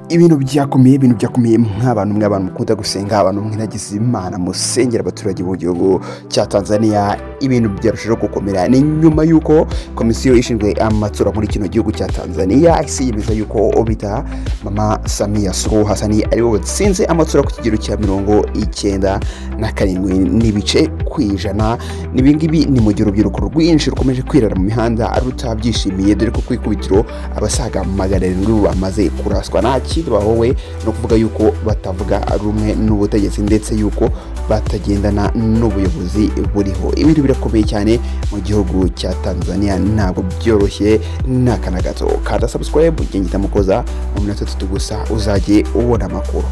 ibintu byakomeye nk'abantu mukunda gusenga, abantu mwinagize Imana musengera abaturage mu gihugu cya Tanzania. Ibintu byarushaho gukomera ni nyuma yuko komisiyo ishinzwe amatora muri kino gihugu cya Tanzania yemeza yuko obita mama Samia Suruhu Hassan ari we watsinze amatora ku kigero cya 97.1%. Nibingibi ni mu gihe urubyiruko rwinshi rukomeje kwirara mu mihanda arutabyishimiye, dore ko kwikubitiro abasaga 700 bamaze kuraswa. Naki bahowe no kuvuga yuko batavuga rumwe n'ubutegetsi ndetse yuko batagendana n'ubuyobozi buriho. Ibintu birakomeye cyane mu gihugu cya Tanzania, ntago byoroshye n'akana gato. Kada subscribe ugenda mukoza mu minota 3 gusa uzajye ubona amakuru.